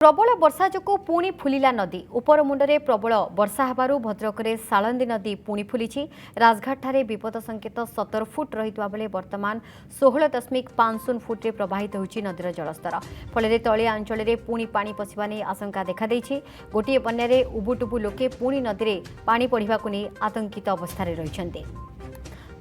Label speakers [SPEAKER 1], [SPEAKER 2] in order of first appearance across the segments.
[SPEAKER 1] प्रबल वर्षा जो पुणी फुलिला नदी उपरमुंडे प्रबल वर्षा हेबारु भद्रक में सालंदी नदी पुणी फुली राजघाट विपद संकेत 17 फुट रही बेले वर्तमान 16.50 फुट्रे प्रवाहित होची नदीर जलस्तर फल तलिया अंचल में पुणी पानी पशिबा नहीं आशंका देखा गोटे बन्या उबुटुबु लोके पुणी नदी में पानी बढ़ा नहीं आतंकित अवस्था रही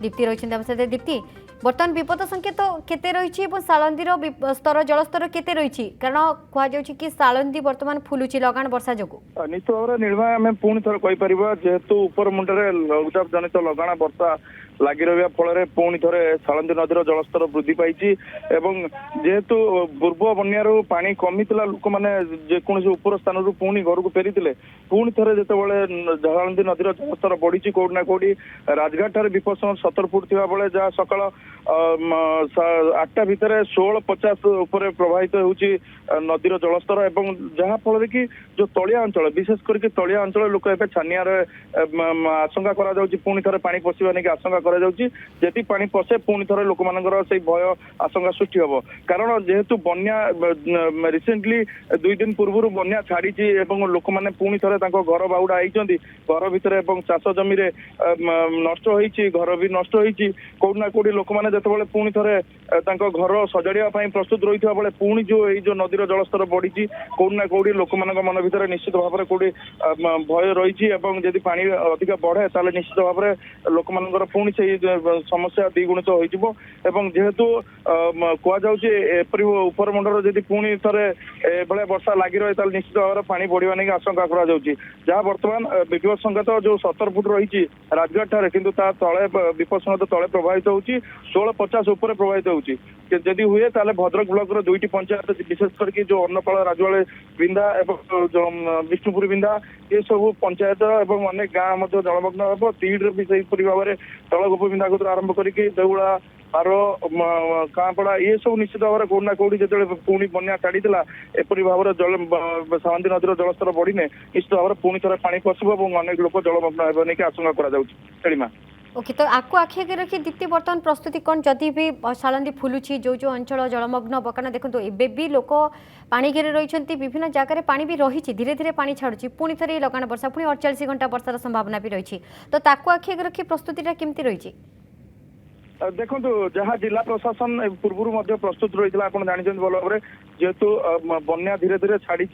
[SPEAKER 1] दीप्ति रही दीप्ति बर्तमान विपद संकेत केते रही सालंदीर स्तर जलस्तर केते रही कारण कहुच्छी कि सालंदी बर्तमान फुलुची लगाण वर्षा जो
[SPEAKER 2] निश्चित भाव में निर्भय आम पुणी थर कहीपर जेहेतु उपर मुंडे लघुचाप जनित लगाण वर्षा लगी रहा फल पुणी थे सालंदी नदीर जलस्तर वृद्धि पाई जेहेतु पूर्व बन्यारू पानी कमी लोक मैंने जेकोसी उपर स्थान पुणी घर को फेरी पुणी थे जो सालंदी नदीर जलस्तर बढ़ी कौटना कौटी राजघाट विपद 17 फुट थी बेले जहाँ सकाल 8टा भितर 16.50 उपर प्रवाहित होची नदीर जलस्तर एवं जहाँ फल कि जो तलिया अंचल विशेष करके तलिया अंचल लोक ए छानिया आशंका पुणी थे पानी पशिबा नहीं आशंका जदि पानी पशे पुणी थे लोक मानकर से भय आशंका सृष्टि हम कारण जेहेतु बन्या रिसेंटली 2 दिन पूर्व बन्या छाड़ी लोक मैंने पुणी थे घर बाहुड़ा होती घर भितर चाष जमी नष्ट होती घर भी नष्ट होती कौटना कौटी लोक मैंने जिते पुणी थे घर सजाड़ा प्रस्तुत रही बेले पुणी जो नदीर जलस्तर बढ़ी कौटना कौटी लोक मान मन भर निश्चित भाव में कौटी भय रही जदि पानी अधिक बढ़े ताले निश्चित भाव में लोक मानकर पुणी से समस्या द्विगुणित हो जेहेतु कहुपरी उपर मुंडर जदि पुणी थे भाई वर्षा लगी रहे निश्चित भाव में पानी बढ़िया नहीं आशंका जहाँ बर्तमान विपद संकेत जो 17 फुट रही राजघाट किंतु तले विपद संकेत तले प्रभावित होती 16.50 उपर प्रभावित होती जदि हुए ताले भद्रक ब्लॉक दुईटी पंचायत विशेष करके जो अन्नपाल राजवाड़े बिंदा एवं विष्णुपुर बिंदा ये सब पंचायत एवं अनेक गाँव जलमग्न हम तीड़ भी से भाव में तलगोप बिंदा आरंभ करके देउला आर कांपड़ा ये सब निश्चित भाव में कौटना कौटी जो पुणी बन्या छाड़ी एपरी भाव में सालंदी नदीर जलस्तर बढ़ने निश्चित भाव में पुणी थे पानी पशिब और अनेक लोक जलमग्न होने की आशंका करा
[SPEAKER 1] ओके तो आपको आखि आगे रखी दीप्ति बर्तमान प्रस्तुति कौन जदि भी सालंदी फुलुची जो अंचल जलमग्न बकाना देखो एबे भी लोक पानी घेरे रही विभिन्न जगह पानी भी रही धीरे धीरे पानी छाड़ुची पुणी थे लगाण वर्षा पुणी 48 घंटा वर्षार संभावना भी रही तो ताकू आखि आगे रखी प्रस्तुतिटा केमती रही
[SPEAKER 2] देखो जहाँ जिला प्रशासन पूर्व प्रस्तुत रही है आप जानते भल भाव में जेहेतु बन्या धीरे धीरे छाड़ी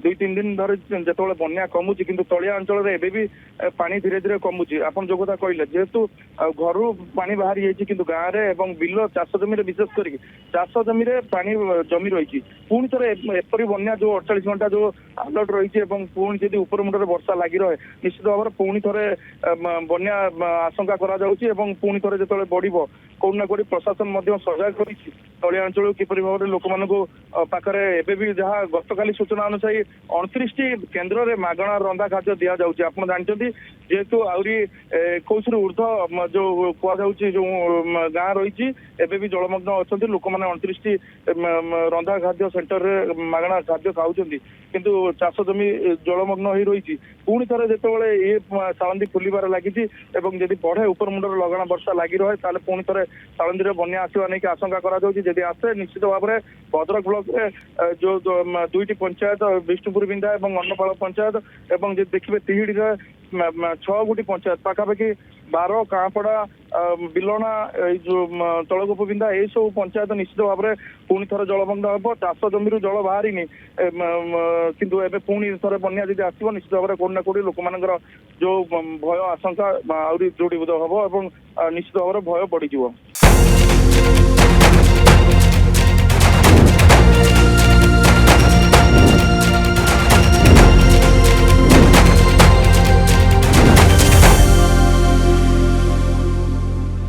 [SPEAKER 2] 2-3 दिन धर जो बन्या कमुची किंतु तलिया अंचल एबे भी पानी धीरे धीरे कमुची आप जो कथा कहले जेहेतु घर पानी बाहरी जाइए किंतु गाँव में बिल चाष जमी विशेष करके चाष जमी पानी जमी रही पुणी थे एपरी बन्या जो 48 घंटा जो अलर्ट रही पुणी जदि उपर मुंडे वर्षा लगी रहे निश्चित भाव में पुणी थे बन्या आशंका पुणी थे जो बढ़ कौटना कौटी प्रशासन सजग कर तलिया अंचल किपरि भाव में लोक पाखे एबे भी जहाँ गतकाली सूचना अनुसार 29 केन्द्र में मागणा रंधा खाद्य दि जाऊँगी आप जानते जेहेतु आहरी 21 ऊर्ध्व जो कहुच्छी जो गाँ रही एबे भी जलमग्न अच्छा लोक मैंने 29 रंधा खाद्य सेन्टर में मागणा खाद्य खाऊँ किंतु चाष जमी जलमग्न हो रही पुणी थे जो ये सालंदी फुलबार लगी जदि बढ़े उपर मुंडर लगाण वर्षा लगी रहे ताले पुणी थे सालंदी बन्या आसवा नहीं आशंका करा आसे निश्चित भाव में भद्रक ब्लॉक में जो 2टी पंचायत विष्णुपुर बिंदा और अन्नपाल पंचायत एवं देखिए तिहिड़ी 6 गोटी पंचायत पाखापाखि 12 कांपड़ा बिलना जो तलगोप बिंदा ये सब पंचायत निश्चित भाव में पुणी थे जलमग्न हम चाष जमी जल बाहरी किंतु एबे पुणी थे बन्या जब आसो निश्चित भाव में कौटना कौटी लोक मानकर जो भय आशंका आहरी दृढ़ीभूत हम और निश्चित भाव में भय बढ़ी